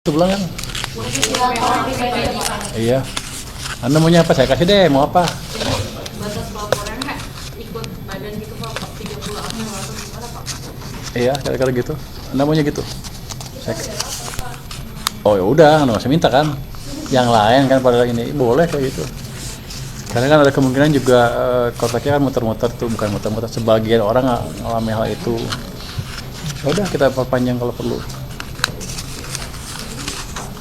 Bilang kan? Iya. Anda maunya apa? Saya kasih deh. Mau apa? Batas pelaporan nggak ikut badan gitu Pak 30 akun atau gimana Pak? Iya, kira-kira gitu. Anda maunya gitu? Oh ya udah, Anda masih minta kan? Yang lain kan pada ini boleh kayak gitu. Karena kan ada kemungkinan juga kotaknya kan muter-muter tuh, bukan muter-muter. Sebagian orang ngalami hal itu. Ya udah kita perpanjang kalau perlu.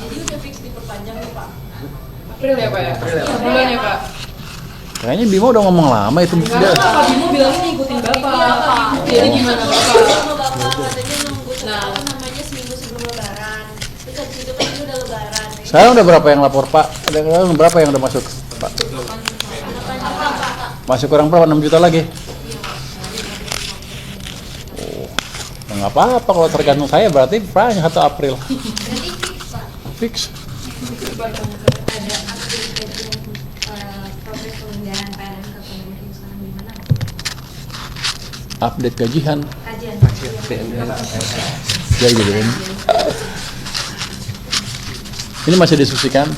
Jadi udah fix diperpanjang nih Pak? April ya Pak ya? Bulan ya Pak? Kayaknya Bimo udah ngomong lama itu. Enggak Pak, Bimo bilangnya ngikutin Bapak. Jadi gimana Bapak? Katanya nunggu namanya seminggu sebelum lebaran. Terus habis itu kan ini udah lebaran. Sekarang udah berapa yang lapor Pak? Ada berapa yang udah masuk Pak? Masih kurang berapa? 6 juta lagi? Oh, ya nggak apa-apa kalau tergantung saya berarti banyak 1 April. Berarti fix Pak. Fix. Ada update progres pengendalian PLN ke Kementerian sekarang gimana? Update gajian. Kajian. Ya gitu kan. Ini masih diskusikan.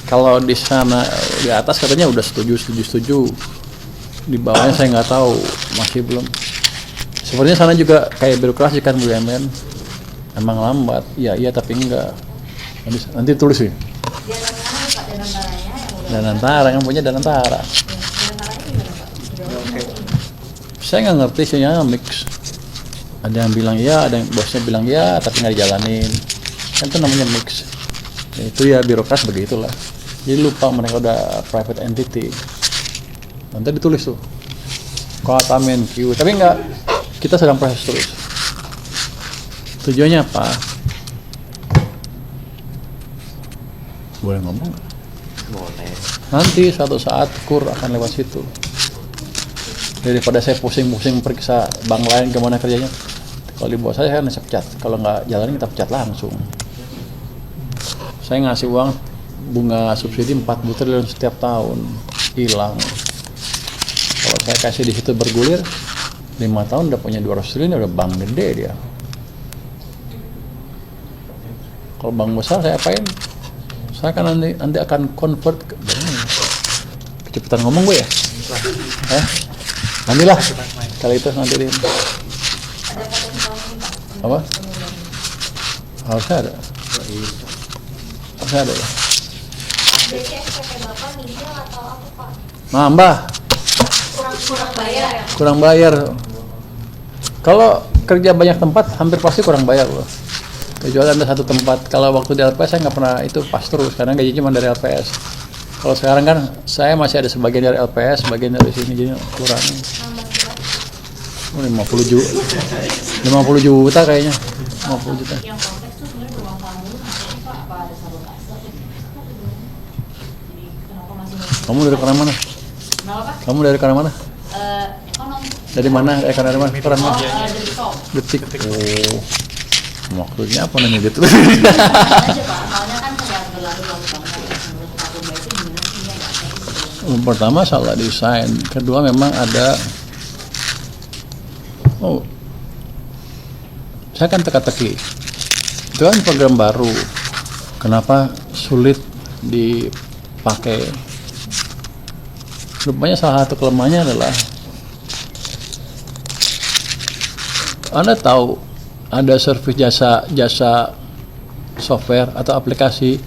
Kalau di sana di atas katanya udah setuju. Di bawahnya saya nggak tahu, masih belum. Sebenarnya sana juga kayak birokrasi kan BUMN. Emang lambat. Iya tapi enggak. Nanti tulis sih. Diantara mana Pak? Diantaranya yang udah. Danantara yang punya Danantara. Diantaranya gimana Pak? Saya nggak ngerti sih ya, mix. Ada yang bilang iya, ada yang bosnya bilang iya, tapi nggak dijalanin. Kan itu namanya mix. Ya, itu ya birokrasi begitulah. Jadi lupa mereka udah private entity. Nanti ditulis tuh. Kota Menq. Tapi nggak, kita sedang proses terus. Tujuannya apa? Boleh ngomong nggak? Boleh. Nanti suatu saat KUR akan lewat situ. Daripada saya pusing-pusing periksa bank lain kemana kerjanya. Kalau di bawah saya kan bisa pecat. Kalau nggak jalanin kita pecat langsung. Saya ngasih uang bunga subsidi 40 triliun setiap tahun. Hilang. Kalau saya kasih di situ bergulir 5 tahun udah punya 200 triliun, udah bank gede dia. Kalau bank besar saya apain? Saya kan nanti akan convert ke kecepatan ngomong gue ya? Nanti lah, kali itu nanti di apa? Harusnya ada. Harusnya ada ya. Jadi SPP Bapak nihil atau apa Pak? Nambah, Kurang bayar ya? kurang bayar. Kalau kerja banyak tempat, hampir pasti kurang bayar loh. Kecuali ada satu tempat. Kalau waktu di LPS saya nggak pernah itu pas terus, karena gaji cuma dari LPS. Kalau sekarang kan saya masih ada sebagian dari LPS, sebagian dari sini, jadi kurang. 50 juta. 50 juta kayaknya. 50 juta. Yang konteks tuh sebenarnya ruang tamu maksudnya Pak apa ada sabotase? Jadi kenapa masih Kamu dari mana? Kenapa Pak? Kamu dari mana? Ekonomi. Dari mana? Dari mana? Peran mana? Detik. Detik. Oh. Maksudnya apa nanya gitu? Aja Pak, soalnya kan sedang berlalu waktu banget menurut Pak Bumba itu gimana sih ya nggak Pertama salah desain. Kedua memang ada. Oh, saya kan teka-teki. Itu kan program baru. Kenapa sulit dipakai? Rupanya salah satu kelemahannya adalah Anda tahu ada servis jasa software atau aplikasi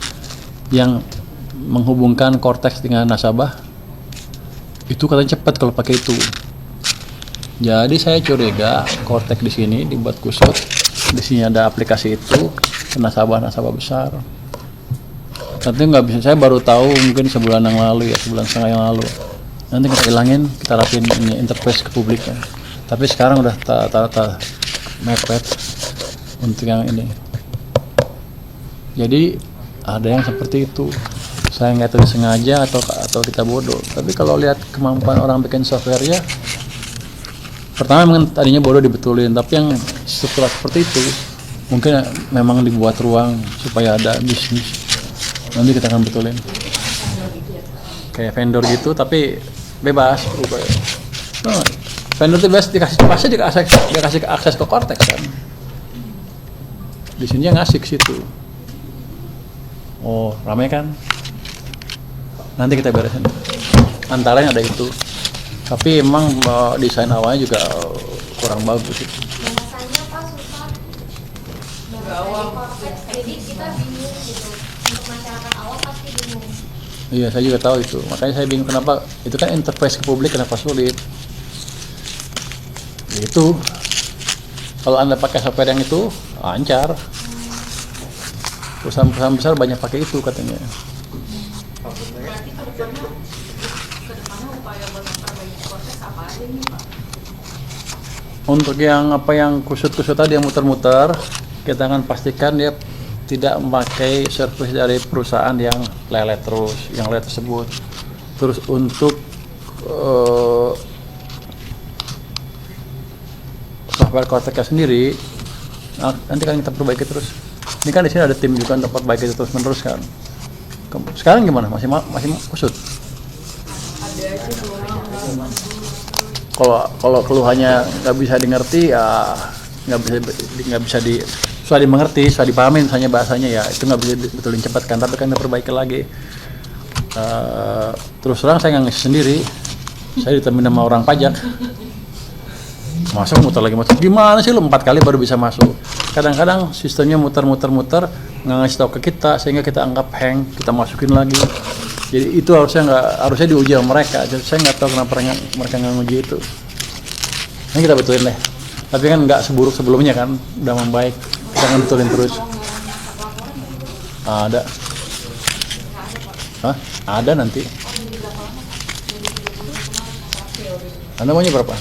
yang menghubungkan Cortex dengan nasabah. Itu katanya cepat kalau pakai itu. Jadi saya curiga Cortex di sini dibuat khusus. Di sini ada aplikasi itu ke nasabah besar. Nanti nggak bisa, saya baru tahu mungkin sebulan yang lalu ya, sebulan setengah yang lalu. Nanti kita ilangin, kita rapin ini interface ke publiknya. Tapi sekarang udah mepet untuk yang ini. Jadi ada yang seperti itu. Saya nggak tahu sengaja atau kita bodoh. Tapi kalau lihat kemampuan orang bikin software ya, pertama memang tadinya bodoh dibetulin. Tapi yang struktural seperti itu mungkin memang dibuat ruang supaya ada bisnis. Nanti kita akan betulin. Kayak vendor gitu, tapi bebas. Nah, vendor itu bebas dikasih akses ke Cortex kan. Di sini yang ngasih ke situ. Oh, ramai kan? Nanti kita beresin. Antaranya ada itu. Tapi emang desain awalnya juga kurang bagus itu. Bahasanya Pak susah Nggak awam. konteks, jadi kita bingung gitu. Untuk masyarakat awam pasti bingung. Iya, saya juga tahu itu. Makanya saya bingung kenapa itu kan interface ke publik kenapa sulit. Itu kalau Anda pakai software yang itu lancar. Perusahaan-perusahaan besar banyak pakai itu katanya. Berarti kedepannya upaya buat memperbaiki konteks apa aja nih Pak? Untuk yang kusut-kusut tadi yang muter-muter, kita akan pastikan dia tidak memakai service dari perusahaan yang lelet terus, yang lelet tersebut. Terus untuk software kontaknya sendiri, nanti kan kita perbaiki terus. Ini kan di sini ada tim juga untuk perbaiki terus menerus kan. Sekarang gimana? Masih kusut? Ada aja belum. Kalau keluhannya nggak bisa dimengerti ya nggak bisa susah dimengerti, susah dipahamin misalnya bahasanya ya itu nggak bisa betulin cepat kan, tapi kan kita perbaiki lagi. Terus terang saya nggak ngisi sendiri, saya ditemenin sama orang pajak. Masuk muter gimana sih lu 4 kali baru bisa masuk. Kadang-kadang sistemnya muter nggak ngasih tahu ke kita sehingga kita anggap hang, kita masukin lagi. Jadi itu harusnya diuji sama mereka. Jadi saya nggak tahu kenapa mereka nggak nguji itu. Ini kita betulin deh. Tapi kan nggak seburuk sebelumnya kan, udah membaik. Kita akan betulin terus. Ada. Hah? Ada nanti. Anda maunya berapa?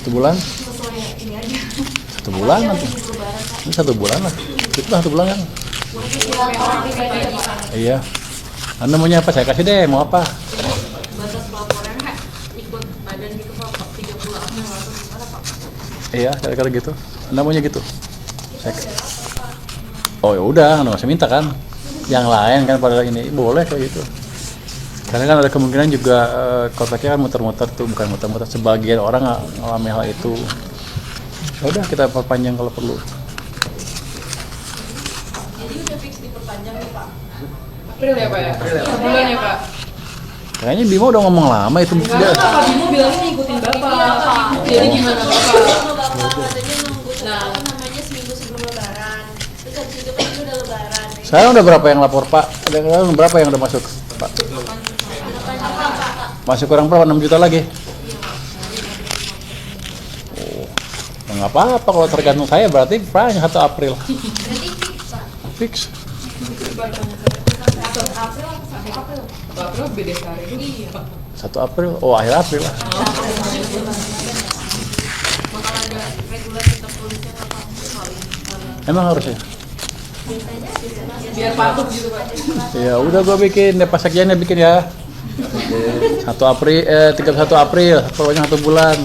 1 bulan? 1 bulan nanti. Ini 1 bulan lah. Itu lah 1 bulan kan? Iya. Anda maunya apa? Saya kasih deh. Mau apa? Batas pelaporan nggak ikut badan gitu Pak, 30 April atau gimana Pak? Iya, kira-kira gitu. Anda maunya gitu? Oh ya udah, Anda nggak usah minta kan? Yang lain kan pada ini boleh kayak gitu. Karena kan ada kemungkinan juga kotaknya kan muter-muter tuh, bukan muter-muter. Sebagian orang ngalami hal itu. Ya udah kita perpanjang kalau perlu. Jadi udah fix diperpanjang nih Pak? April ya Pak ya? Sebulan ya Pak? Kayaknya Bimo udah ngomong lama itu. Enggak Pak, Bimo bilangnya ngikutin Bapak. Jadi gimana Bapak? Katanya nunggu namanya seminggu sebelum lebaran. Terus habis itu kan udah lebaran. Sekarang udah berapa yang lapor Pak? Ada berapa yang udah masuk Pak? Masih kurang berapa? 6 juta lagi? Oh, ya nggak apa-apa kalau tergantung saya berarti banyak 1 April. Fix. April beda sehari. Iya. 1 April, oh akhir April lah. Bakal ada regulasi tertulisnya apa? Emang harusnya? Biar patuh gitu Pak. Ya udah gua bikin, deh Pak Sekjennya bikin ya. 1 April, 31 April, pokoknya 1 bulan.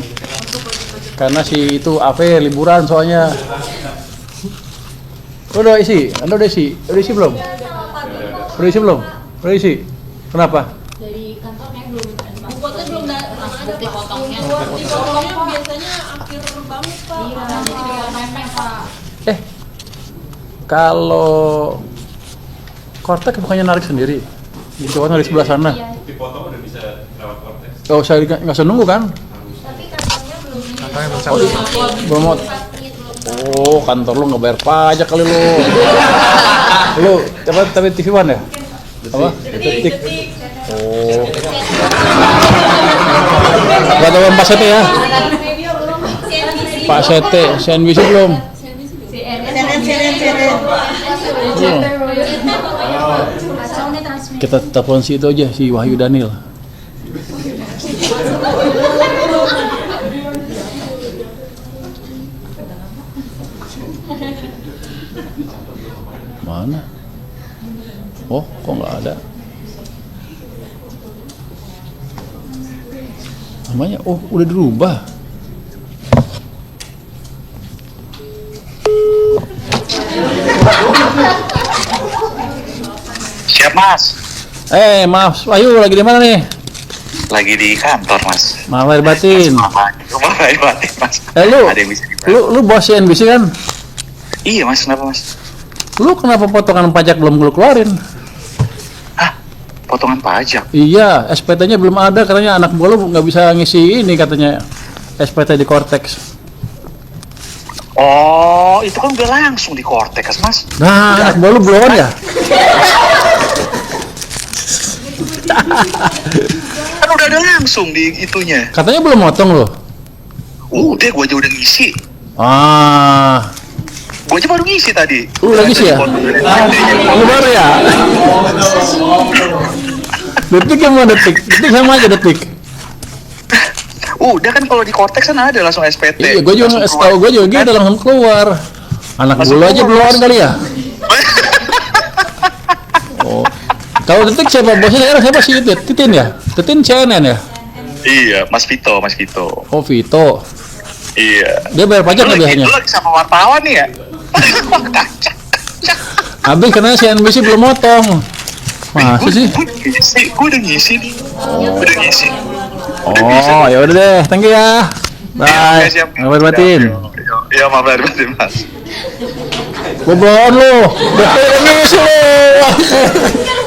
Karena si itu AV liburan soalnya. Udah isi? Anda udah isi? Udah isi belum? Udah isi belum? Udah isi? Kenapa? Dari kantornya belum ada. Bukotnya belum ada Bukti potongnya. Dipotongnya biasanya akhir banget Pak. Iya, jadi mepet Pak. Kalau Kortek bukannya narik sendiri? Dicoba narik sebelah sana. Dipotong udah bisa lewat korteks. Oh, saya nggak usah nunggu kan? Tapi kantornya belum. Belum mau. Oh, kantor lu nggak bayar pajak kali lu. Lu tapi TV One ya? Apa? Detik. Oh. Gak tahu Pak Sete ya? Pak Sete, CNBC belum? Kita telepon si itu aja, si Wahyu Daniel. Mana? Oh, kok nggak ada? Namanya, oh udah dirubah. Siap mas, Maaf, Wahyu lagi di mana nih? lagi di kantor mas. Maaf lahir batin. Rumah lain batin mas. Lu, Ada yang bisa dibantu. lu bos CNBC kan? Iya mas, kenapa mas? Lu kenapa potongan pajak belum lu keluarin? potongan pajak. Iya, SPT-nya belum ada katanya, anak buah lu nggak bisa ngisi ini katanya SPT di Cortex. Oh, itu kan udah langsung di Cortex, Mas. Nah, anak buah lu belum ya? Kan udah ada langsung di itunya. Katanya belum motong loh. Udah, gua aja udah ngisi. Ah, Gua aja baru ngisi tadi. Lu lagi sih ya? Lu baru ya? Detik yang mau detik? Detik sama aja detik. Udah kan kalau di Cortex kan ada langsung SPT. Iya, gue juga setahu gue juga gitu langsung keluar. Anak Langsung bulu aja keluar, keluar Mas. kali ya? Oh. Kalau detik siapa bosnya sekarang siapa sih itu? Titin ya? Titin CNN ya? Iya, Mas Vito. Oh Vito. Iya. Dia bayar pajak nggak biasanya? Lu lagi sama wartawan nih ya? Habis karena CNBC belum motong. Masa sih? Gue udah ngisi nih. Udah ngisi. Oh ya udah deh, thank you ya. Bye. Siap. Ngapain batin? Iya, maaf lahir batin, Mas. Boboan lu. Udah ngisi lu.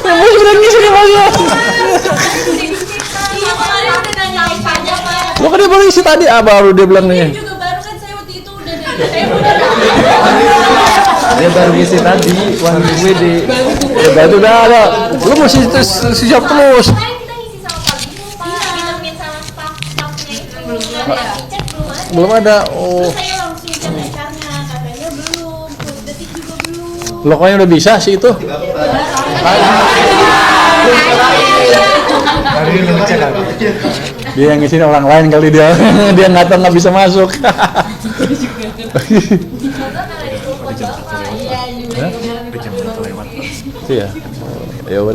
Bos udah ngisi nih Mas. Iya, kemarin udah nanyain pajak, Pak. Lu kan dia baru isi tadi, baru dia bilang Ini nih. juga baru kan saya waktu itu udah saya udah Dia baru ngisi tadi, uang gue di. Ya itu udah ada. Lu masih siap terus. Kemarin kita ngisi sama Pak Bimo, Pak. Ditemuin sama staff-staffnya itu. Belum ada. Cek belum ada. Belum ada. Oh. Terus saya langsung cek HR-nya, katanya belum. Terus detik juga belum. Lo kayaknya udah bisa sih itu. Dia yang ngisi orang lain kali dia. Dia nggak tahu nggak bisa masuk. Iya, juga. Iya. Ya udah.